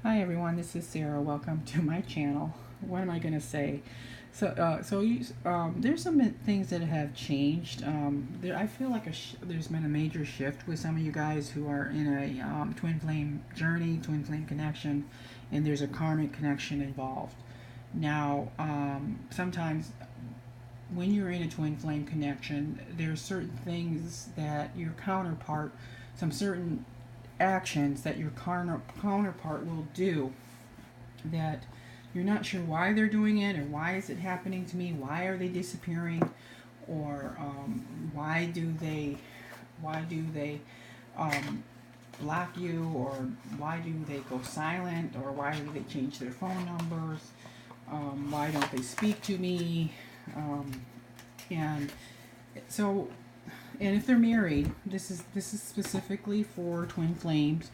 Hi everyone, this is Sarah. Welcome to my channel. What am I going to say? There's some things that have changed. I feel like there's been a major shift with some of you guys who are in a twin flame journey, twin flame connection, and there's a karmic connection involved. Now, sometimes when you're in a twin flame connection, there's certain things that your counterpart, some certain actions that your counterpart will do that you're not sure why they're doing it, or why is it happening to me, why are they disappearing, or why do they block you, or why do they go silent, or why do they change their phone numbers, why don't they speak to me, and so and if they're married, this is specifically for twin flames.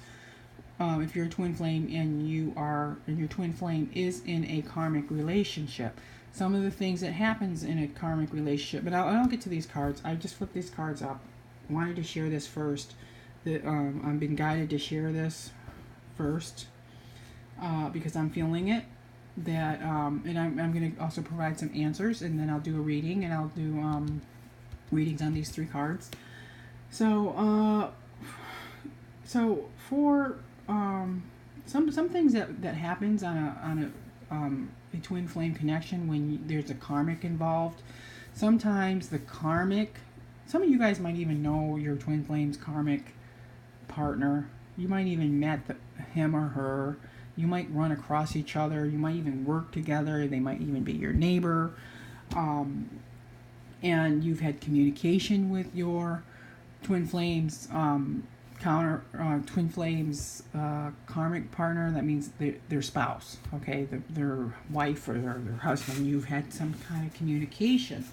If you're a twin flame and your twin flame is in a karmic relationship, some of the things that happens in a karmic relationship. But I'll get to these cards. I just flipped these cards up. I wanted to share this first. I've been guided to share this first because I'm feeling it. And I'm going to also provide some answers, and then I'll do a reading, and I'll do readings on these three cards. So for some things that happens on a twin flame connection when there's a karmic involved. Sometimes the karmic. Some of you guys might even know your twin flame's karmic partner. You might even met him or her. You might run across each other. You might even work together. They might even be your neighbor. And you've had communication with your twin flames twin flames karmic partner. That means their spouse, okay, their wife or their husband. You've had some kind of communication.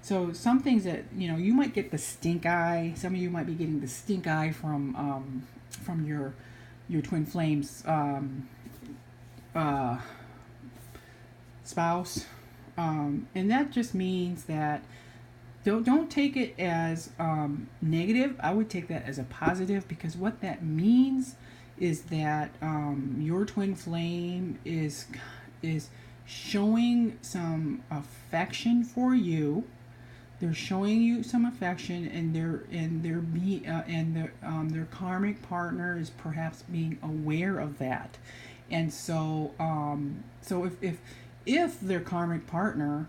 So some things that you might get the stink eye. Some of you might be getting the stink eye from your twin flames spouse, and that just means that don't take it as negative. I would take that as a positive, because what that means is that your twin flame is showing some affection for you. They're showing you some affection, and their karmic partner is perhaps being aware of that. And so if their karmic partner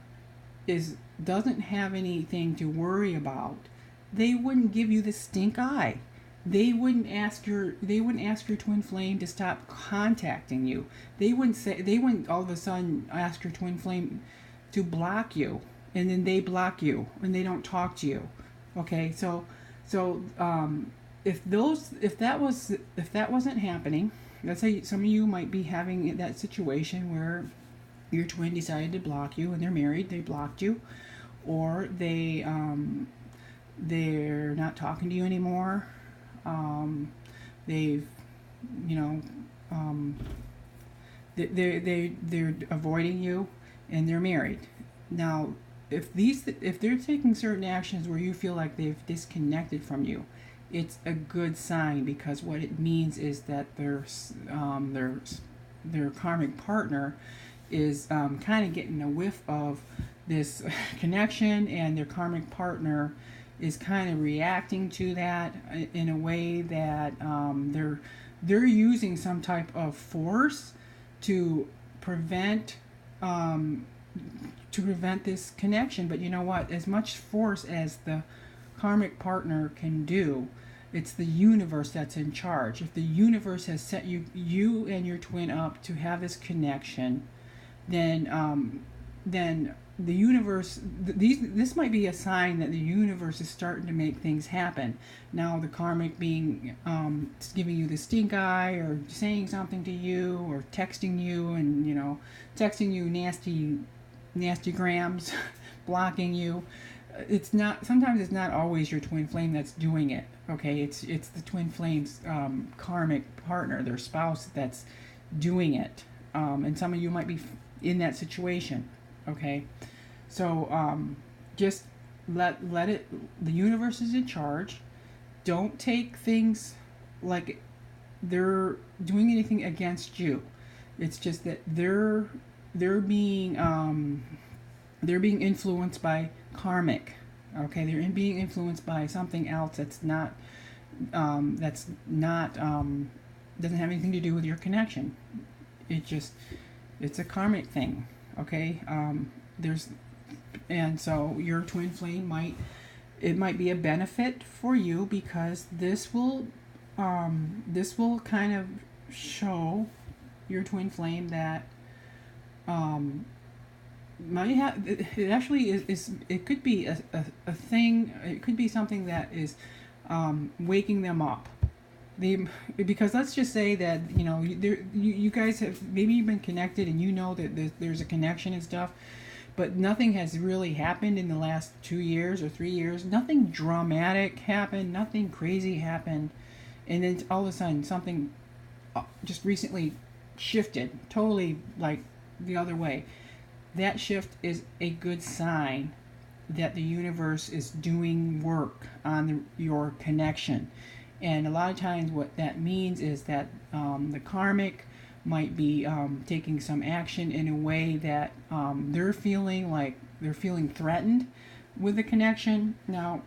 doesn't have anything to worry about, they wouldn't give you the stink eye. They wouldn't ask your twin flame to stop contacting you. They wouldn't all of a sudden ask your twin flame to block you, and then they block you and they don't talk to you. Okay, so if that wasn't happening, let's say some of you might be having that situation where your twin decided to block you, and they're married, they blocked you, or they're not talking to you anymore. They've they're avoiding you, and they're married. Now, if they're taking certain actions where you feel like they've disconnected from you, it's a good sign, because what it means is that their karmic partner is kind of getting a whiff of this connection, and their karmic partner is kind of reacting to that in a way that they're using some type of force to prevent this connection. But you know what? As much force as the karmic partner can do, it's the universe that's in charge. If the universe has set you and your twin up to have this connection, then the universe, this might be a sign that the universe is starting to make things happen. Now, the karmic being giving you the stink eye, or saying something to you, or texting you, and texting you nasty grams, blocking you. Sometimes it's not always your twin flame that's doing it. Okay, it's the twin flame's karmic partner, their spouse, that's doing it. And some of you might be in that situation. Okay, so just let it. The universe is in charge. Don't take things like they're doing anything against you. It's just that they're being influenced by karmic. Okay, they're being influenced by something else that's not doesn't have anything to do with your connection. It's a karmic thing. Okay, there's and so your twin flame might be a benefit for you, because this will kind of show your twin flame that might have it actually is it could be a thing. It could be something that is waking them up. Because let's just say that you guys have maybe been connected and that there's a connection and stuff, but nothing has really happened in the last 2 years or 3 years. Nothing dramatic happened, nothing crazy happened, and then all of a sudden something just recently shifted totally, like, the other way. That shift is a good sign that the universe is doing work on your connection. And a lot of times what that means is that the karmic might be taking some action in a way that they're feeling threatened with the connection. Now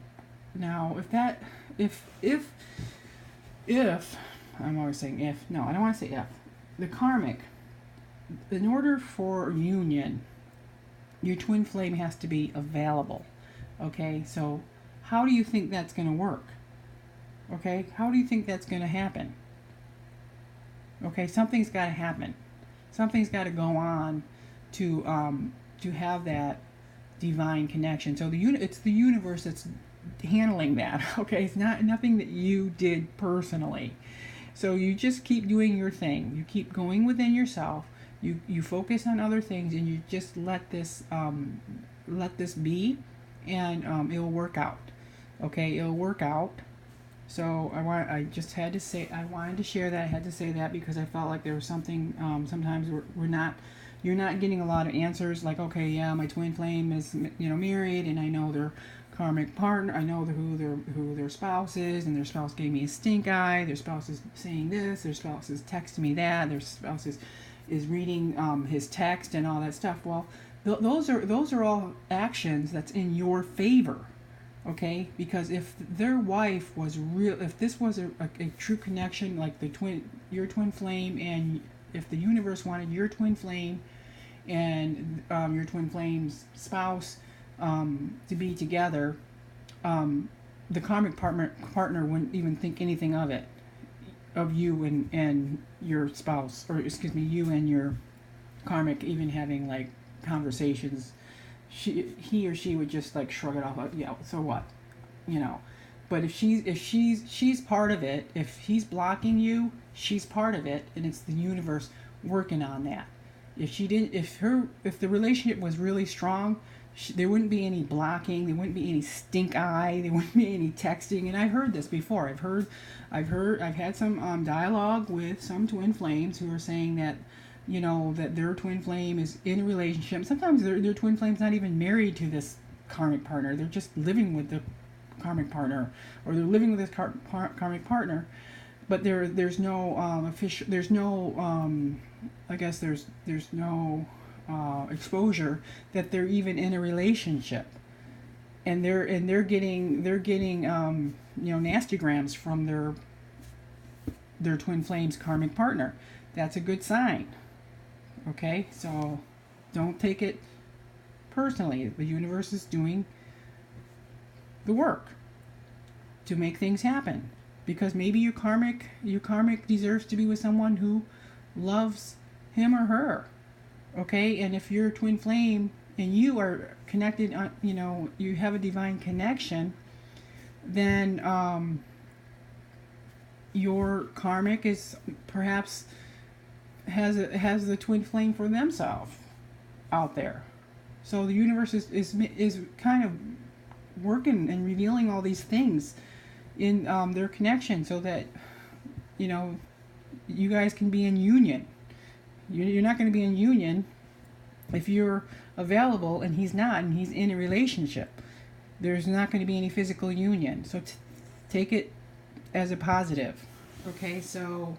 if I'm always saying if, no, I don't want to say if. The karmic, in order for union, your twin flame has to be available. Okay, so how do you think that's going to work? Okay, how do you think that's going to happen? Okay, something's got to happen. Something's got to go on to have that divine connection. So it's the universe that's handling that. Okay, it's nothing that you did personally. So you just keep doing your thing. You keep going within yourself. You focus on other things, and you just let this be, and it'll work out. Okay, it'll work out. So I wanted to share that. I had to say that because I felt like there was something. Sometimes you're not getting a lot of answers. Like, okay, yeah, my twin flame is married, and I know their karmic partner. I know who their spouse is, and their spouse gave me a stink eye. Their spouse is saying this. Their spouse is texting me that. Their spouse is reading his text and all that stuff. Well, those are all actions that's in your favor. Okay, because if their wife was real, if this was a true connection, like your twin flame, and if the universe wanted your twin flame and your twin flame's spouse to be together, the karmic partner wouldn't even think anything of it, of you and your spouse, or excuse me, you and your karmic even having like conversations. He or she would just like shrug it off, like, yeah, so what, but if she's part of it, if he's blocking you, she's part of it, and it's the universe working on that. If the relationship was really strong, there wouldn't be any blocking, there wouldn't be any stink eye, there wouldn't be any texting. And I've heard this before. I've had some dialogue with some twin flames who are saying that that their twin flame is in a relationship. Sometimes their twin flame's not even married to this karmic partner. They're just living with the karmic partner, or they're living with this karmic partner. But there's no official. There's no. I guess there's no exposure that they're even in a relationship, and they're getting nastygrams from their twin flame's karmic partner. That's a good sign. Okay, so don't take it personally. The universe is doing the work to make things happen, because maybe your karmic deserves to be with someone who loves him or her. Okay, and if you're a twin flame and you are connected, you have a divine connection, then your karmic is perhaps has the twin flame for themselves out there. So the universe is kind of working and revealing all these things in their connection, so that you guys can be in union. You're not going to be in union if you're available and he's not, and he's in a relationship. There's not going to be any physical union. So take it as a positive. Okay, so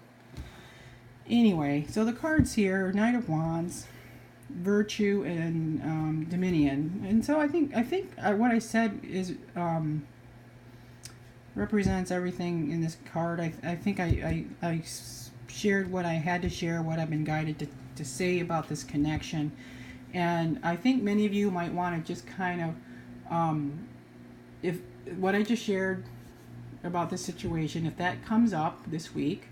anyway, so the cards here: Knight of Wands, Virtue, and Dominion. And so I think what I said is represents everything in this card. I think I shared what I had to share, what I've been guided to say about this connection. And I think many of you might want to just kind of, if what I just shared about this situation, if that comes up this week,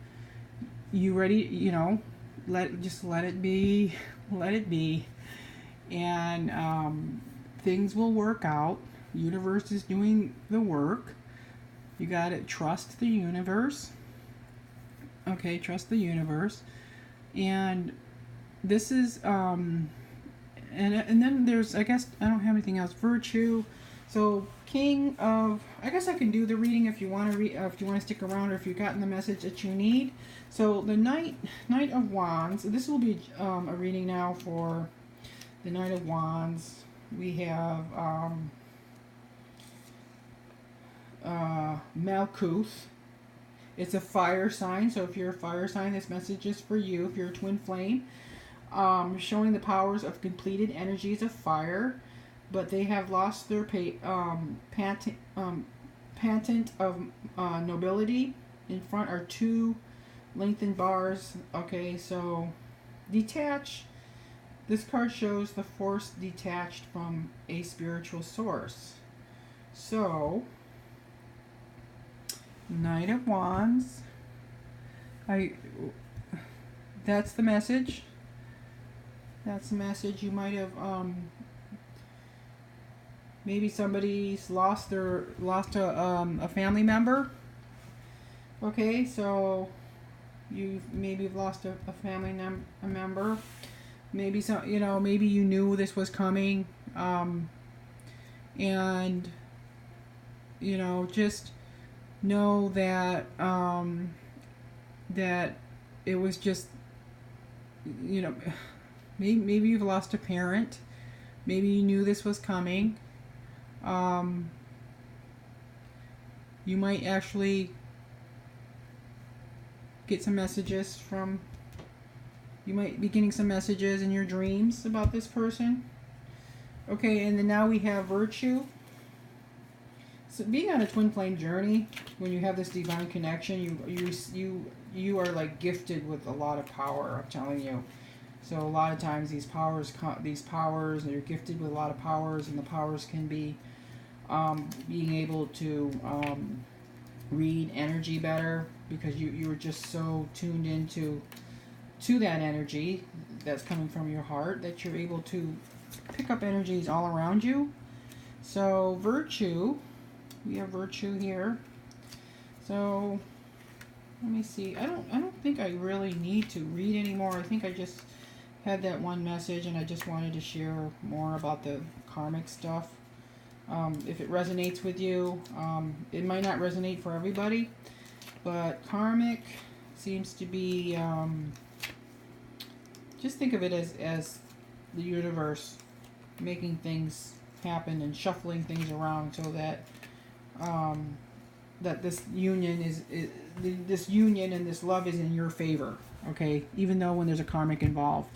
you ready, let it be, let it be. And things will work out. Universe is doing the work. You got to trust the universe. Okay, trust the universe. And this is and then there's, I guess I don't have anything else. Virtue. So King of, I guess I can do the reading if you want to if you want to stick around, or if you've gotten the message that you need. So the Knight of Wands. This will be a reading now for the Knight of Wands. We have Malkuth. It's a fire sign, so if you're a fire sign, this message is for you. If you're a twin flame, showing the powers of completed energies of fire, but they have lost their patent of nobility. In front are two lengthened bars. Okay, so detach. This card shows the force detached from a spiritual source. So Knight of Wands. That's the message. That's the message. You might have maybe somebody's lost a family member. Okay, so you maybe have lost a family member. Maybe maybe you knew this was coming, and just know that that it was just, maybe you've lost a parent. Maybe you knew this was coming. You might actually get some messages from, you might be getting some messages in your dreams about this person. Okay, and then now we have Virtue. So being on a twin flame journey, when you have this divine connection, you are like gifted with a lot of power, I'm telling you. So a lot of times these powers, you're gifted with a lot of powers, and the powers can be being able to read energy better, because you were just so tuned into that energy that's coming from your heart, that you're able to pick up energies all around you. So Virtue, we have Virtue here. So let me see. I don't think I really need to read anymore. I think I just had that one message, and I just wanted to share more about the karmic stuff. If it resonates with you, it might not resonate for everybody, but karmic seems to be, just think of it as the universe making things happen and shuffling things around, so that that this union this union and this love is in your favor. Okay, even though when there's a karmic involved.